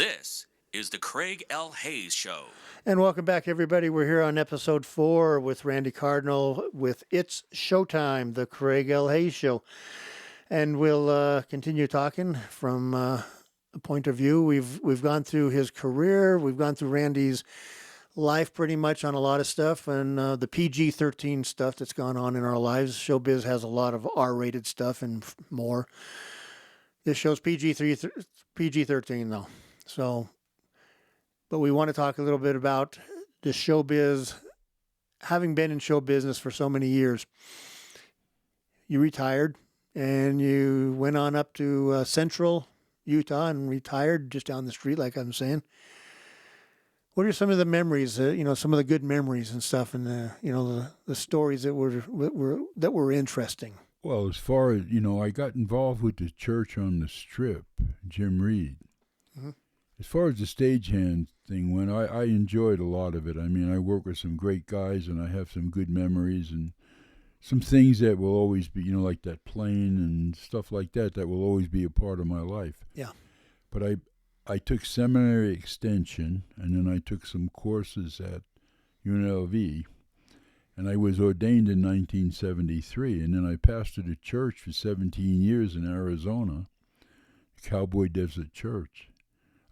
This is the Craig L. Hayes Show. And welcome back, everybody. We're here on episode 4 with Randy Cardinal with It's Showtime, the Craig L. Hayes Show. And we'll continue talking from a point of view. We've gone through his career. We've gone through Randy's life pretty much on a lot of stuff, and the PG-13 stuff that's gone on in our lives. Showbiz has a lot of R-rated stuff and more. This show's PG-13 though. So, but we want to talk a little bit about the showbiz. Having been in show business for so many years, you retired and you went on up to Central Utah and retired just down the street, like I'm saying. What are some of the memories? Some of the good memories and stuff, and the stories that were interesting. Well, as far as, I got involved with the church on the Strip, Jim Reed. Mm-hmm. As far as the stagehand thing went, I enjoyed a lot of it. I mean, I work with some great guys, and I have some good memories, and some things that will always be, like that plane and stuff like that will always be a part of my life. Yeah. But I took seminary extension, and then I took some courses at UNLV, and I was ordained in 1973, and then I pastored a church for 17 years in Arizona, the Cowboy Desert Church.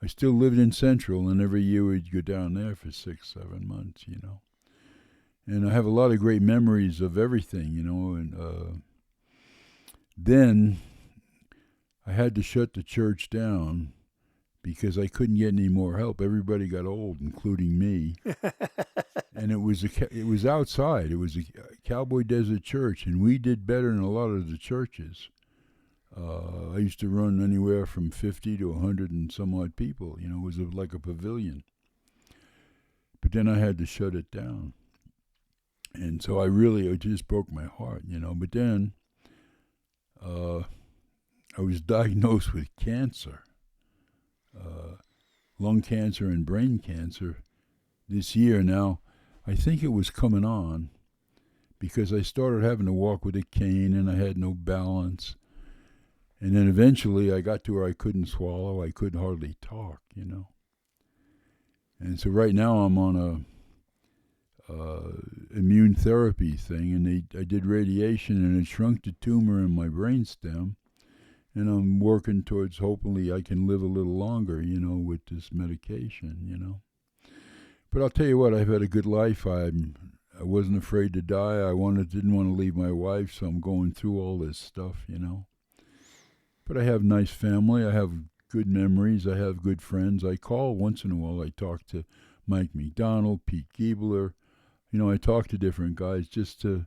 I still lived in Central, and every year we'd go down there for 6-7 months, And I have a lot of great memories of everything, and then I had to shut the church down because I couldn't get any more help. Everybody got old, including me. And it was outside. It was a Cowboy Desert Church, and we did better than a lot of the churches. I used to run anywhere from 50 to 100 and some odd people. It was like a pavilion. But then I had to shut it down. And so it just broke my heart, But then I was diagnosed with cancer. Lung cancer and brain cancer this year. Now, I think it was coming on because I started having to walk with a cane and I had no balance. And then eventually I got to where I couldn't swallow. I couldn't hardly talk, And so right now I'm on a immune therapy thing, and I did radiation, and it shrunk the tumor in my brainstem. And I'm working towards hopefully I can live a little longer, with this medication, But I'll tell you what, I've had a good life. I wasn't afraid to die. Didn't want to leave my wife, so I'm going through all this stuff, But I have nice family. I have good memories. I have good friends. I call once in a while. I talk to Mike McDonald, Pete Giebler. I talk to different guys just to...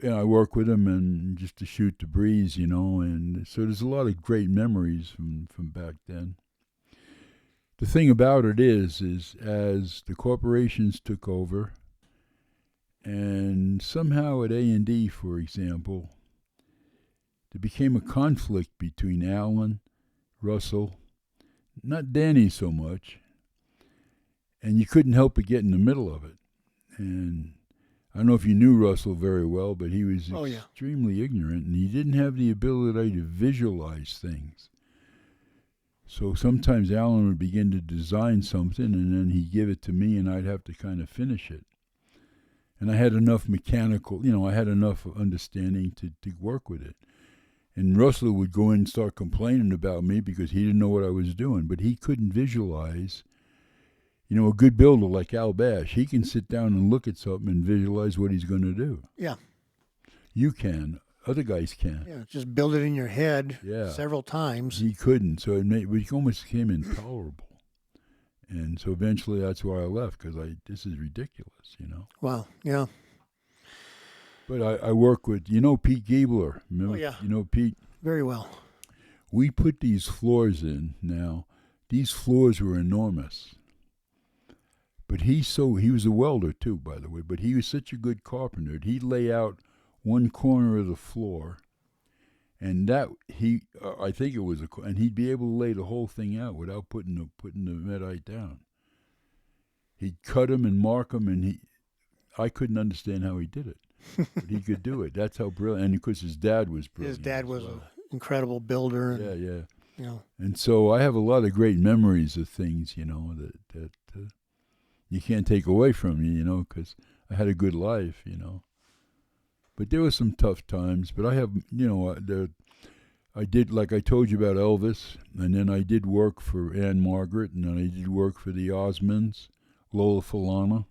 I work with them and just to shoot the breeze, and so there's a lot of great memories from back then. The thing about it is as the corporations took over, and somehow at A&D, for example, there became a conflict between Alan, Russell, not Danny so much, and you couldn't help but get in the middle of it. And I don't know if you knew Russell very well, but he was extremely ignorant, and he didn't have the ability to visualize things. So sometimes Alan would begin to design something, and then he'd give it to me, and I'd have to kind of finish it. And I had enough mechanical, I had enough understanding to work with it. And Russell would go in and start complaining about me because he didn't know what I was doing, but he couldn't visualize. A good builder like Al Bash, he can sit down and look at something and visualize what he's going to do. Yeah. You can. Other guys can. Yeah, just build it in your head several times. He couldn't, so it almost became intolerable. And so eventually that's why I left, because this is ridiculous, Wow, yeah. But I work with, Pete Giebler. Remember? Oh, yeah. Pete? Very well. We put these floors in now. These floors were enormous. But he was a welder too, by the way, but he was such a good carpenter. He'd lay out one corner of the floor, and I think it was and he'd be able to lay the whole thing out without putting the medite down. He'd cut them and mark them, and I couldn't understand how he did it, but he could do it. That's how brilliant. And of course, his dad was brilliant. His dad was an incredible builder. Yeah. You know. And so I have a lot of great memories of things, that you can't take away from me, because I had a good life. But there were some tough times. But I have, I did, like I told you about Elvis, and then I did work for Anne Margaret, and then I did work for the Osmonds, Lola Falana,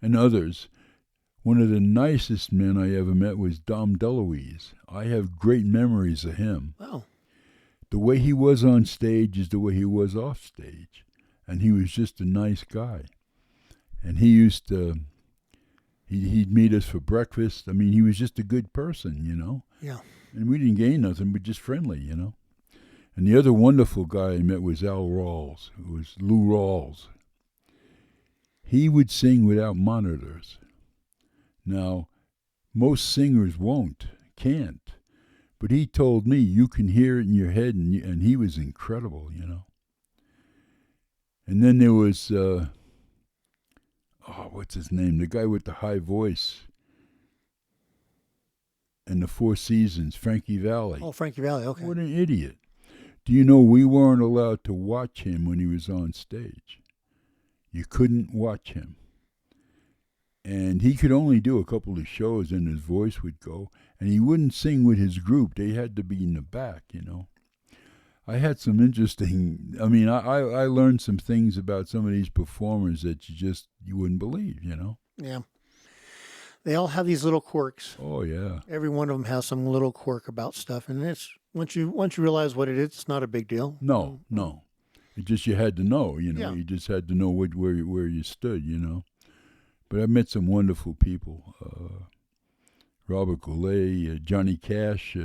and others. One of the nicest men I ever met was Dom DeLuise. I have great memories of him. Wow. The way he was on stage is the way he was off stage. And he was just a nice guy. And he used to, he'd meet us for breakfast. I mean, he was just a good person. Yeah. And we didn't gain nothing, but just friendly. And the other wonderful guy I met was Al Rawls, who was Lou Rawls. He would sing without monitors. Now, most singers can't. But he told me you can hear it in your head, and he was incredible. And then there was, what's his name? The guy with the high voice and the Four Seasons, Frankie Valli. Oh, Frankie Valli, okay. What an idiot. Do you know we weren't allowed to watch him when he was on stage? You couldn't watch him. And he could only do a couple of shows and his voice would go. And he wouldn't sing with his group. They had to be in the back, I had some interesting, I learned some things about some of these performers that you wouldn't believe, Yeah. They all have these little quirks. Oh, yeah. Every one of them has some little quirk about stuff. And it's once you realize what it is, it's not a big deal. No. It just, you had to know, Yeah. You just had to know where you stood, But I met some wonderful people. Robert Goulet, Johnny Cash,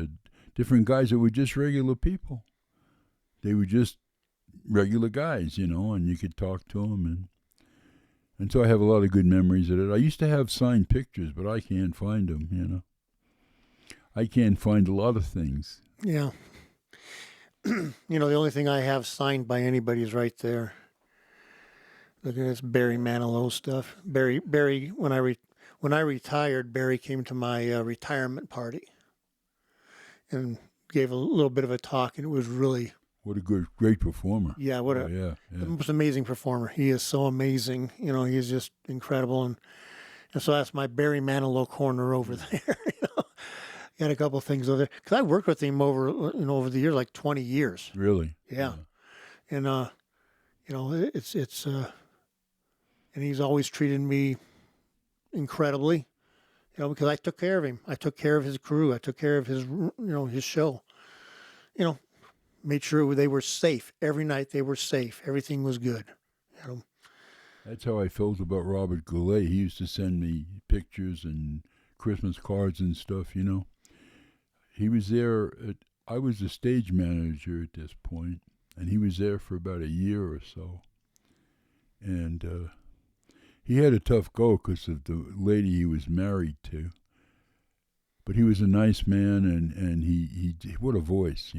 different guys that were just regular people. They were just regular guys, and you could talk to them. And so I have a lot of good memories of it. I used to have signed pictures, but I can't find them, I can't find a lot of things. Yeah. The only thing I have signed by anybody is right there. Look at this Barry Manilow stuff. Barry. When I retired, Barry came to my retirement party and gave a little bit of a talk, and it was really. What a great performer. Yeah, yeah. The most amazing performer. He is so amazing. He's just incredible, and so that's my Barry Manilow corner over there. Got a couple of things over there because I worked with him over the years, like 20 years. Really? Yeah. And it's and he's always treated me incredibly, because I took care of him. I took care of his crew. I took care of his his show. Made sure they were safe every night. They were safe. Everything was good. That's how I felt about Robert Goulet. He used to send me pictures and Christmas cards and stuff. He was there. I was the stage manager at this point, and he was there for about a year or so. And he had a tough go because of the lady he was married to. But he was a nice man, and he what a voice,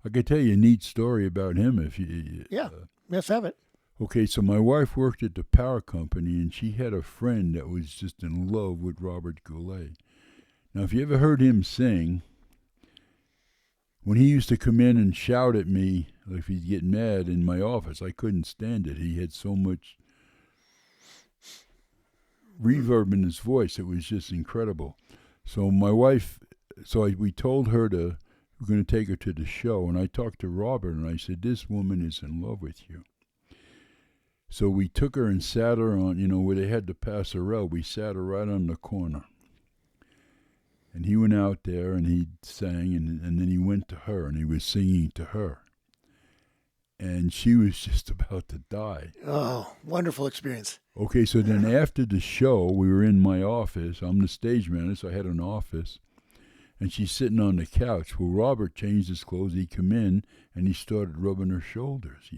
I could tell you a neat story about him if you. Yeah, let's have it. Okay, so my wife worked at the power company, and she had a friend that was just in love with Robert Goulet. Now, if you ever heard him sing, when he used to come in and shout at me, like if he'd get mad in my office, I couldn't stand it. He had so much reverb in his voice. It was just incredible. So my wife, we told her we're going to take her to the show, and I talked to Robert, and I said, this woman is in love with you. So we took her and sat her on, where they had the passerelle, we sat her right on the corner. And he went out there, and he sang, and then he went to her, and he was singing to her. And she was just about to die. Oh, wonderful experience. Okay, so then after the show, we were in my office. I'm the stage manager, so I had an office. And she's sitting on the couch. Well, Robert changed his clothes. He come in, and he started rubbing her shoulders,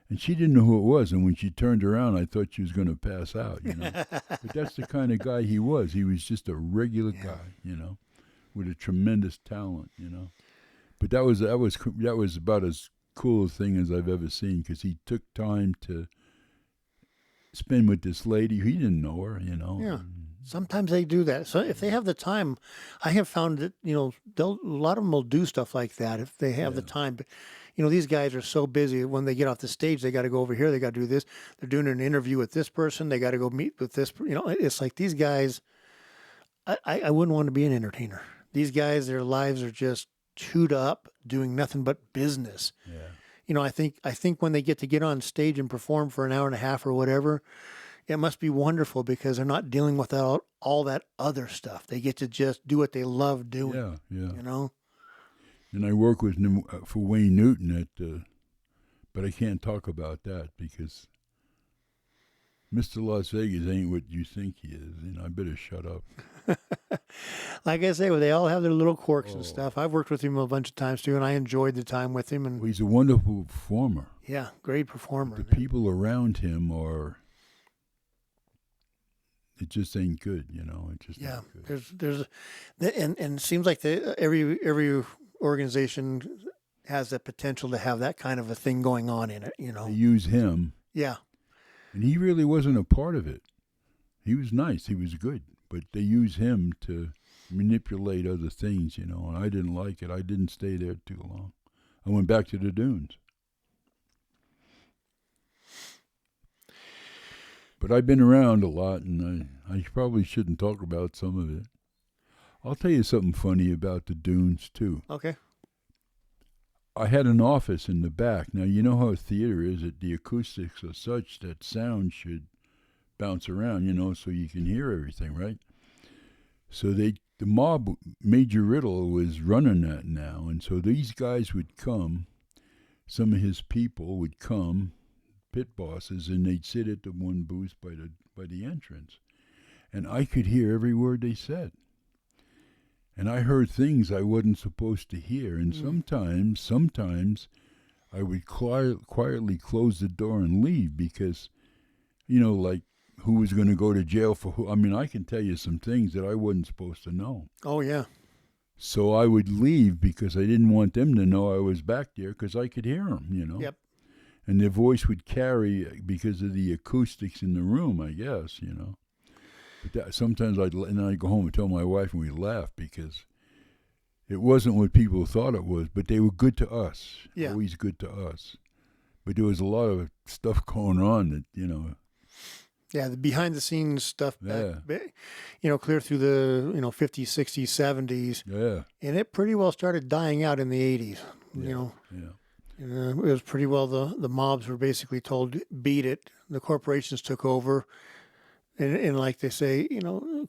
And she didn't know who it was. And when she turned around, I thought she was going to pass out, But that's the kind of guy he was. He was just a regular guy, with a tremendous talent, But that was about as cool a thing as I've ever seen, because he took time to spend with this lady. He didn't know her, Yeah. Sometimes they do that. So if they have the time, I have found that a lot of them will do stuff like that if they have the time. But these guys are so busy. When they get off the stage, they got to go over here. They got to do this. They're doing an interview with this person. They got to go meet with this. It's like these guys. I wouldn't want to be an entertainer. These guys, their lives are just chewed up, doing nothing but business. Yeah. I think when they get on stage and perform for an hour and a half or whatever, it must be wonderful because they're not dealing with all that other stuff. They get to just do what they love doing. Yeah. And I work with for Wayne Newton but I can't talk about that because Mr. Las Vegas ain't what you think he is. I better shut up. Like I say, well, they all have their little quirks and stuff. I've worked with him a bunch of times too, and I enjoyed the time with him. And well, he's a wonderful performer. Yeah, great performer. The people around him it just ain't good, It just ain't good. There's and it seems like every organization has the potential to have that kind of a thing going on in it. They use him. Yeah. And he really wasn't a part of it. He was nice. He was good. But they use him to manipulate other things, and I didn't like it. I didn't stay there too long. I went back to the dunes. But I've been around a lot, and I probably shouldn't talk about some of it. I'll tell you something funny about the dunes, too. Okay. I had an office in the back. Now, you know how a theater is, that the acoustics are such that sound should bounce around, so you can hear everything, right? So the mob, Major Riddle was running that now, and so these guys would come, some of his people would come, pit bosses, and they'd sit at the one booth by the entrance. And I could hear every word they said. And I heard things I wasn't supposed to hear. And sometimes I would quietly close the door and leave because, like who was going to go to jail for who. I mean, I can tell you some things that I wasn't supposed to know. Oh, yeah. So I would leave because I didn't want them to know I was back there because I could hear them, Yep. And their voice would carry because of the acoustics in the room, I guess, But sometimes I'd go home and tell my wife, and we'd laugh because it wasn't what people thought it was, but they were good to us. Yeah. Always good to us. But there was a lot of stuff going on that, Yeah, the behind-the-scenes stuff, Yeah. Clear through the, 50s, 60s, 70s. Yeah. And it pretty well started dying out in the 80s, Yeah. It was pretty well the mobs were basically told, beat it. The corporations took over. And like they say,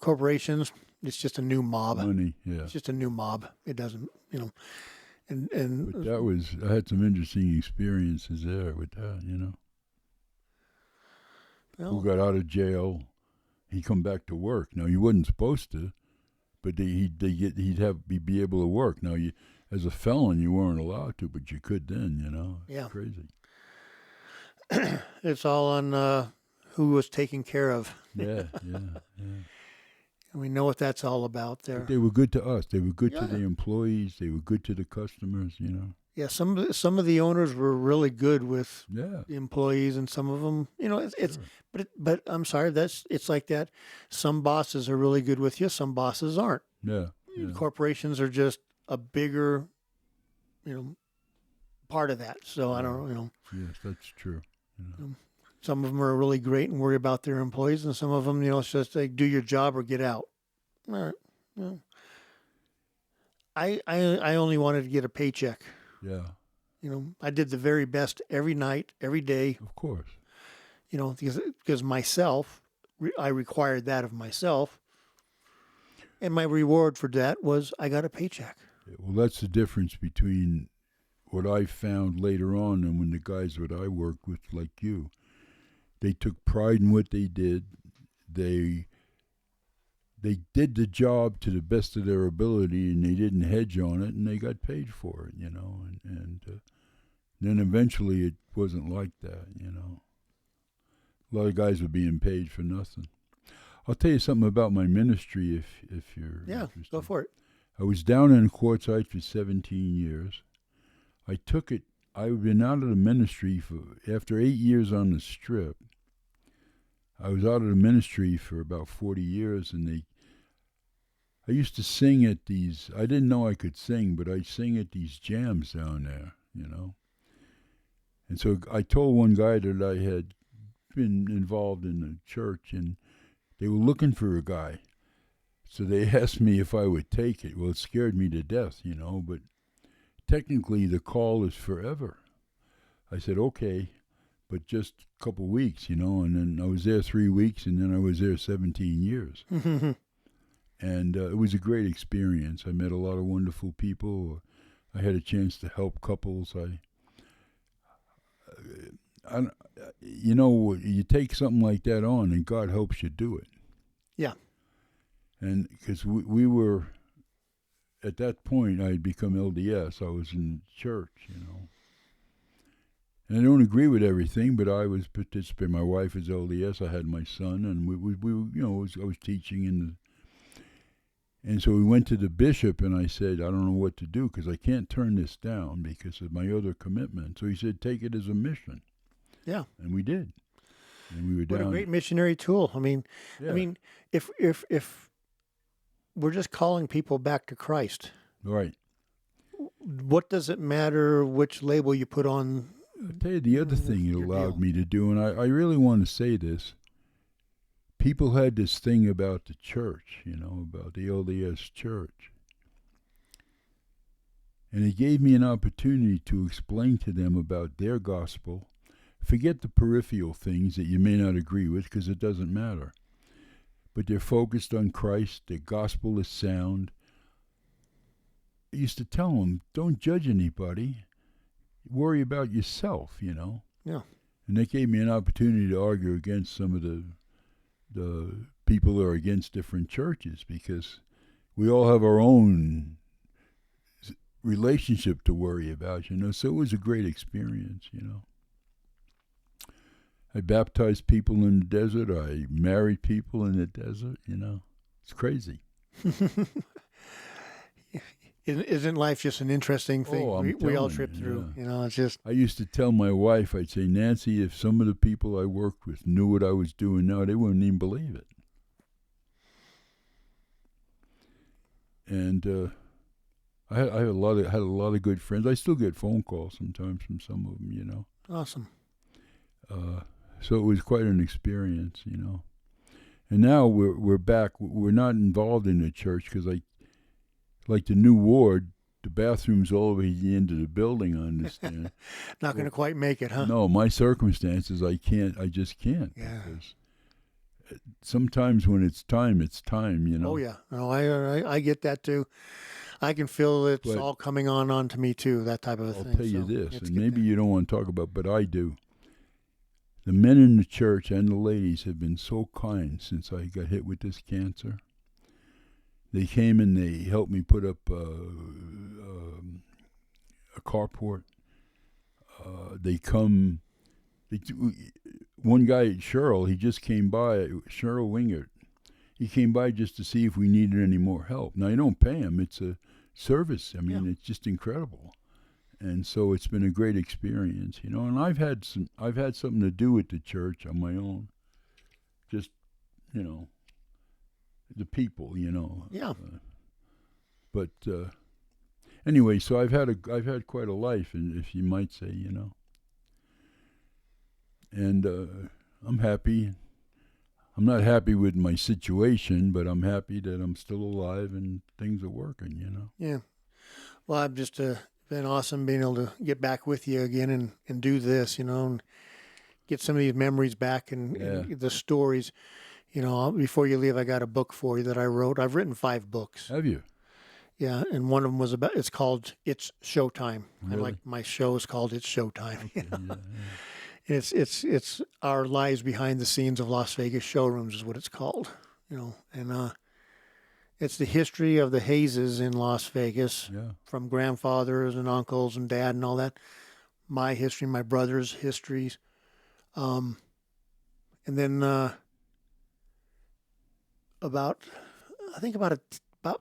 corporations, it's just a new mob. Money, yeah. It's just a new mob. It doesn't, and But I had some interesting experiences there with that, well, Who got out of jail, he come back to work. Now, you wasn't supposed to, but he'd be able to work. Now, as a felon, you weren't allowed to, but you could then, Yeah. It's crazy. It's all on who was taken care of. Yeah. And we know what that's all about there. But they were good to us. They were good to Yeah. the employees. They were good to the customers, Yeah, some of the owners were really good with Yeah. the employees, and some of them, it's Sure. but I'm sorry, it's like that. Some bosses are really good with you, some bosses aren't. Yeah. Corporations are just a bigger, part of that. So I don't, Yes, that's true. some of them are really great and worry about their employees, and some of them, it's just like do your job or get out. All right. Yeah. I only wanted to get a paycheck. Yeah. I did the very best every night, every day, Of course. because myself, I required that of myself. And my reward for that was I got a paycheck. Yeah, well, that's the difference between what I found later on and when the guys that I worked with, like you, they took pride in what they did. They did the job to the best of their ability, and they didn't hedge on it, and they got paid for it, And then eventually it wasn't like that, A lot of guys were being paid for nothing. I'll tell you something about my ministry if you're interested. Go for it. I was down in Quartzsite for 17 years. I took it. I've been out of the ministry after 8 years on the Strip. I was out of the ministry for about 40 years, and I used to sing at these. I didn't know I could sing, but I sing at these jams down there, you know. And so I told one guy that I had been involved in the church, and they were looking for a guy. So they asked me if I would take it. Well, it scared me to death, you know, but technically the call is forever. I said, okay, but just a couple weeks, you know, and then I was there 3 weeks, and then I was there 17 years. And it was a great experience. I met a lot of wonderful people. I had a chance to help couples. You know, you take something like that on, and God helps you do it. Yeah. And because we were, at that point, I had become LDS. I was in church, you know. And I don't agree with everything, but I was participating. My wife is LDS. I had my son, and we you know, I was teaching in the. And so we went to the bishop, and I said, I don't know what to do because I can't turn this down because of my other commitment. So he said, take it as a mission. Yeah. And we did. And we were What down. a great missionary tool. I mean, Yeah. if we're just calling people back to Christ, Right. what does it matter which label you put on? I'll tell you the other thing it your allowed deal. me to do, and I really want to say this. People had this thing about the church, you know, about the LDS church. And it gave me an opportunity to explain to them about their gospel. Forget the peripheral things that you may not agree with, because it doesn't matter. But they're focused on Christ. Their gospel is sound. I used to tell them, don't judge anybody. Worry about yourself, you know. Yeah. And that gave me an opportunity to argue against some of the people who are against different churches, because we all have our own relationship to worry about, you know. So it was a great experience, you know. I baptized people in the desert. I married people in the desert, you know. It's crazy. Isn't life just an interesting thing? Oh, I'm we all telling trip you, through. yeah. You know, it's just. I used to tell my wife, I'd say, Nancy, if some of the people I worked with knew what I was doing now, they wouldn't even believe it. And I had a lot of good friends. I still get phone calls sometimes from some of them, you know. Awesome. So it was quite an experience, you know. And now we're back. We're not involved in the church because like the new ward, the bathroom's all the way at the end of the building, I understand. Not going to quite make it, huh? No, my circumstances, I just can't. Yeah. Because sometimes when it's time, you know. Oh yeah. No, I get that too. I can feel it's But all coming on to me too. That type of a I'll thing. tell you So this, it's and good maybe to- you don't want to talk about, but I do. The men in the church and the ladies have been so kind since I got hit with this cancer. They came and they helped me put up a carport. One guy, Cheryl, he just came by, Cheryl Wingert. He came by just to see if we needed any more help. Now, I don't pay him. It's a service. I mean, It's just incredible. And so it's been a great experience, you know. And I've had something to do with the church on my own. Just, you know, the people, you know. Yeah. But anyway, so I've had quite a life, and if you might say, you know. And I'm happy. I'm not happy with my situation, but I'm happy that I'm still alive and things are working, you know. Yeah. Well, I've just been awesome being able to get back with you again and do this, you know, and get some of these memories back and the stories. You know, before you leave, I got a book for you that I wrote. I've written 5 books. Have you? Yeah, and one of them was it's called It's Showtime. Really? I like my show is called It's Showtime. Okay, You know? yeah. It's our lives behind the scenes of Las Vegas showrooms is what it's called, you know, and it's the history of the Hayeses in Las Vegas, from grandfathers and uncles and dad and all that. My history, my brother's histories, and then about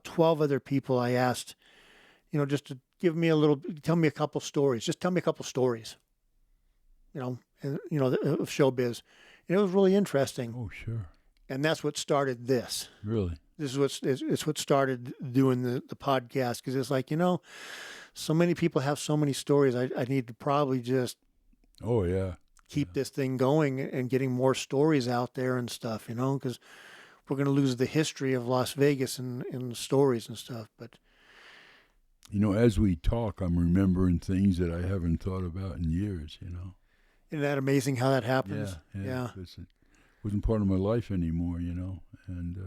12 other people I asked, you know, just to tell me a couple stories. Just tell me a couple stories, you know, and, you know, of showbiz. And it was really interesting. Oh, sure. And that's what started this. Really? This is it's what started doing the podcast, because it's like, so many people have so many stories. I need to probably just Oh, yeah. keep this thing going and getting more stories out there and stuff, because we're going to lose the history of Las Vegas and stories and stuff. But As we talk, I'm remembering things that I haven't thought about in years, isn't that amazing how that happens? Yeah. 'Cause it wasn't part of my life anymore, and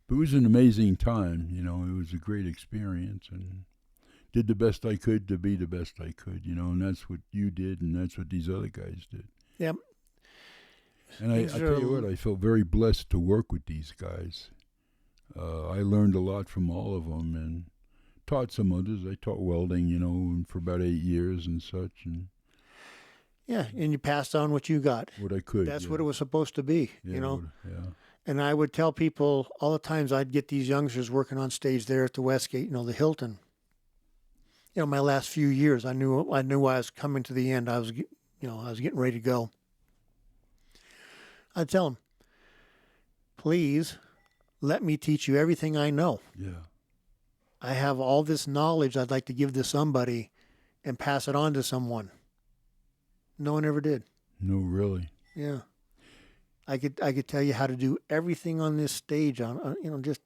but it was an amazing time, it was a great experience, and did the best I could to be the best I could, and that's what you did, and that's what these other guys did. Yeah. And I tell you what, I felt very blessed to work with these guys. I learned a lot from all of them, and taught some others. I taught welding, for about 8 years and such, and Yeah, and you passed on what you got. what I could. That's yeah. what it was supposed to be, Yeah. And I would tell people all the times I'd get these youngsters working on stage there at the Westgate, the Hilton. My last few years, I knew I was coming to the end. I was getting ready to go. I'd tell them, please let me teach you everything I know. Yeah. I have all this knowledge I'd like to give to somebody and pass it on to someone. No one ever did. No, really. Yeah. I could tell you how to do everything on this stage on just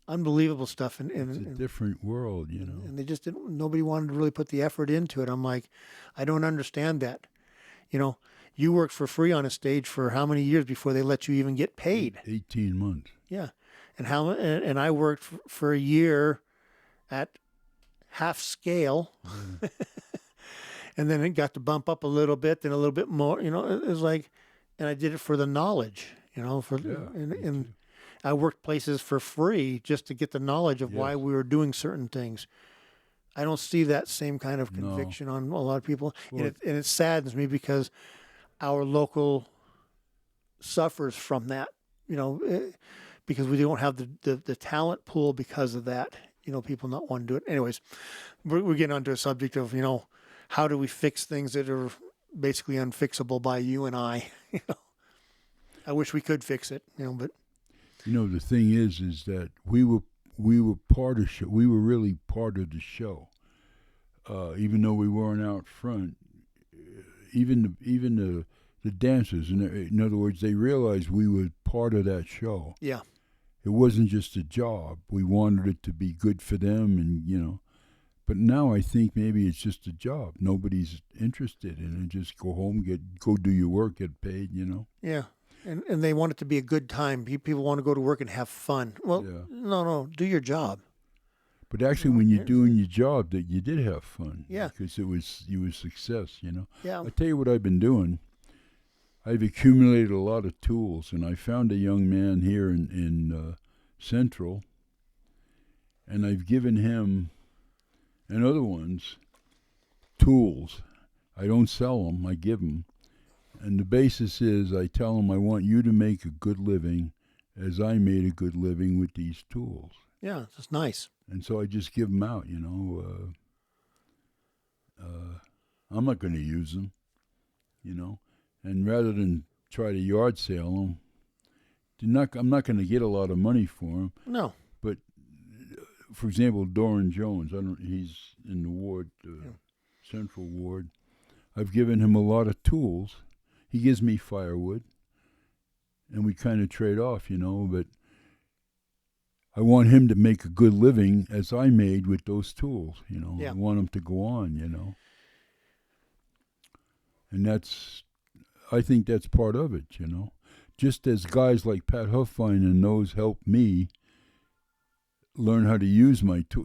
unbelievable stuff, and It's a different world, and they just didn't. Nobody wanted to really put the effort into it. I'm like, I don't understand that. You worked for free on a stage for how many years before they let you even get paid? 18 months. Yeah, and I worked for a year at half scale, and then it got to bump up a little bit, then a little bit more. It was like. And I did it for the knowledge, and I worked places for free just to get the knowledge of why we were doing certain things. I don't see that same kind of conviction on a lot of people, and it saddens me because our local suffers from that, because we don't have the talent pool because of that. People not wanting to do it. Anyways, we're getting onto a subject of how do we fix things that are basically unfixable by you and I. I wish we could fix it, but the thing is that we were part of show. We were really part of the show, even though we weren't out front. Even the dancers, in other words, they realized we were part of that show. Yeah, it wasn't just a job. We wanted it to be good for them, and But now I think maybe it's just a job. Nobody's interested in it. Just go home, go do your work, get paid, Yeah, and they want it to be a good time. People want to go to work and have fun. Well, no, do your job. But actually, when you're doing your job, that you did have fun. Yeah. Because you were success, Yeah. I tell you what I've been doing. I've accumulated a lot of tools, and I found a young man here in Central, and I've given him and other ones tools. I don't sell them, I give them. And the basis is I tell them I want you to make a good living as I made a good living with these tools. Yeah, that's nice. And so I just give them out, I'm not going to use them, And rather than try to yard sale them, I'm not going to get a lot of money for them. No. But for example, Doran Jones, he's in the ward, Central Ward. I've given him a lot of tools. He gives me firewood, and we kind of trade off, but I want him to make a good living as I made with those tools, Yeah. I want him to go on, And I think that's part of it, Just as guys like Pat Huffine and those helped me learn how to use my tool,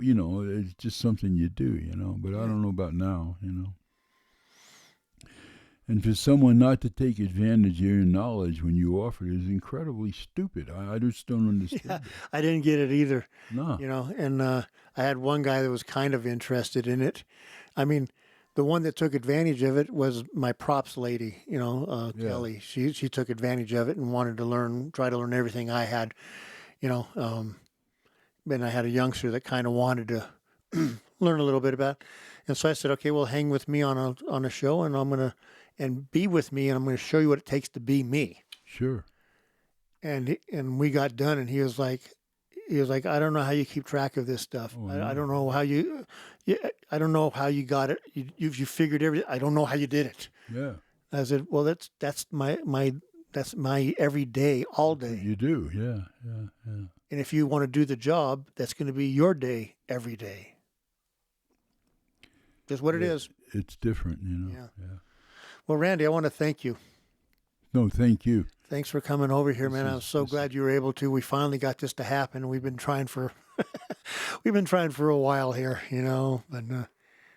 it's just something you do, but I don't know about now, And for someone not to take advantage of your knowledge when you offer it is incredibly stupid. I just don't understand. Yeah, it. I didn't get it either. No. And I had one guy that was kind of interested in it. I mean, the one that took advantage of it was my props lady, Kelly. She took advantage of it and wanted to try to learn everything I had, And I had a youngster that kind of wanted to learn a little bit about. And so I said, okay, well, hang with me on a show, and and be with me, and I'm gonna show you what it takes to be me. Sure. And we got done, and he was like, I don't know how you keep track of this stuff. Oh, I no. don't know how you, I don't know how you got it. You figured everything. I don't know how you did it. Yeah. I said, well, that's my every day, all That's what day. you do. Yeah. Yeah. Yeah. And if you want to do the job, that's going to be your day every day. Just what it Yeah, is. it's different, you know. Yeah. Yeah. Well, Randy, I want to thank you. No, thank you. Thanks for coming over here, man. I'm so this glad you were able to. We finally got this to happen. We've been trying for we've been trying for a while here,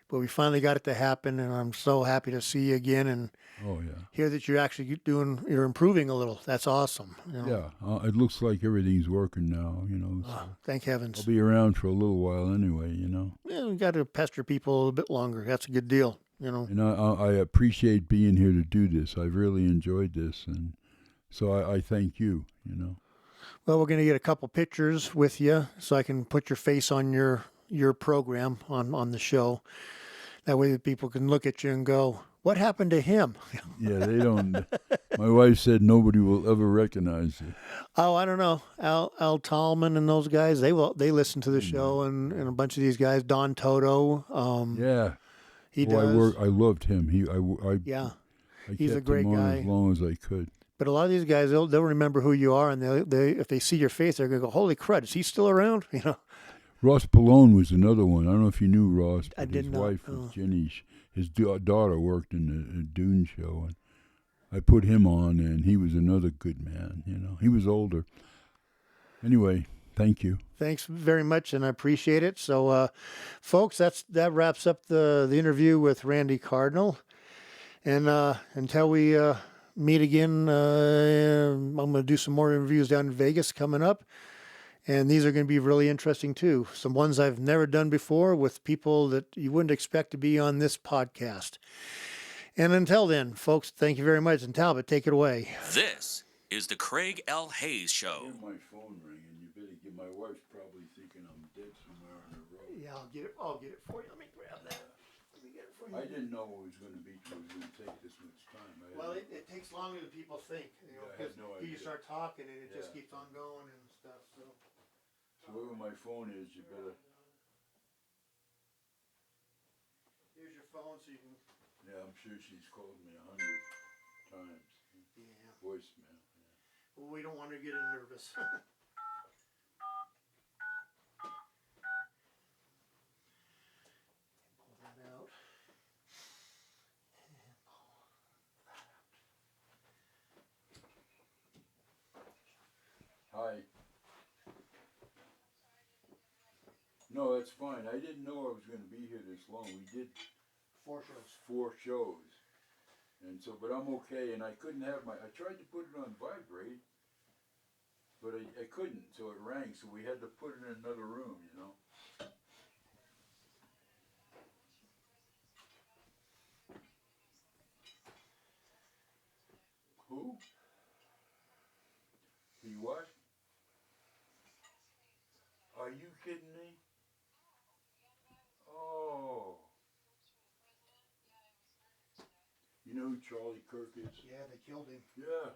but we finally got it to happen, and I'm so happy to see you again and Oh, yeah. hear that you're actually you're improving a little. That's awesome. Yeah. It looks like everything's working now, so Thank heavens. I'll be around for a little while anyway, Yeah, we got to pester people a little bit longer. That's a good deal, And I appreciate being here to do this. I've really enjoyed this, and so I thank you, Well, we're going to get a couple pictures with you so I can put your face on your program on the show. That way that people can look at you and go, what happened to him? Yeah, they don't. My wife said nobody will ever recognize you. Oh, I don't know. Al Tallman and those guys, they listen to the show, and a bunch of these guys. Don Toto, Yeah. he does. I loved him. Yeah, I he's a kept great him on guy. as long as I could. But a lot of these guys, they'll remember who you are, and they if they see your face, they're gonna go, "Holy crud, is he still around?" Ross Pallone was another one. I don't know if you knew Ross, I but did his not. wife was Jenny. His daughter worked in the Dune show, and I put him on, and he was another good man. He was older. Anyway, thank you. Thanks very much, and I appreciate it. So, folks, that wraps up the interview with Randy Cardinal. And until we meet again, I'm going to do some more interviews down in Vegas coming up. And these are going to be really interesting, too. Some ones I've never done before with people that you wouldn't expect to be on this podcast. And until then, folks, thank you very much. And Talbot, take it away. This is the Craig L. Hayes Show. Hear my phone ring, and you better get. My wife's probably thinking I'm dead somewhere on the road. Yeah, I'll get it for you. Let me grab that. Let me get it for you. I didn't know it was going to take this much time. Well, it takes longer than people think, I had because no you idea. start talking and it just Yeah. keeps on going and stuff. So wherever my phone is, you better. here's your phone, so you can. Yeah, I'm sure she's called me 100 times. Yeah. Voicemail. Well, we don't want her getting nervous. Pull that out. Hi. No, that's fine. I didn't know I was going to be here this long. We did 4 shows. 4 shows. And so, but I'm okay, and I couldn't have I tried to put it on vibrate, but I couldn't, so it rang, so we had to put it in another room, Who? The what? Are you kidding me? Oh. You know who Charlie Kirk is? Yeah, they killed him. Yeah.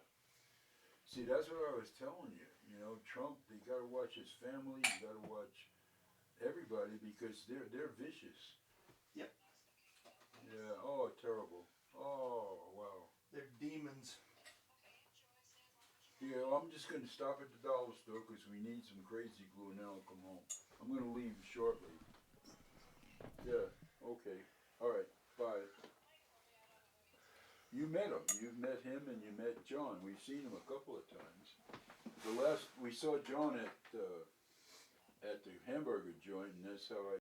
See, that's what I was telling you. Trump, you got to watch his family, you got to watch everybody because they're vicious. Yep. Yeah, oh, terrible. Oh, wow. They're demons. Yeah, well, I'm just going to stop at the dollar store because we need some crazy glue and then I'll come home. I'm going to leave shortly. Yeah, okay. All right, bye. You met him. You've met him and you met John. We've seen him a couple of times. We saw John at the hamburger joint, and that's how I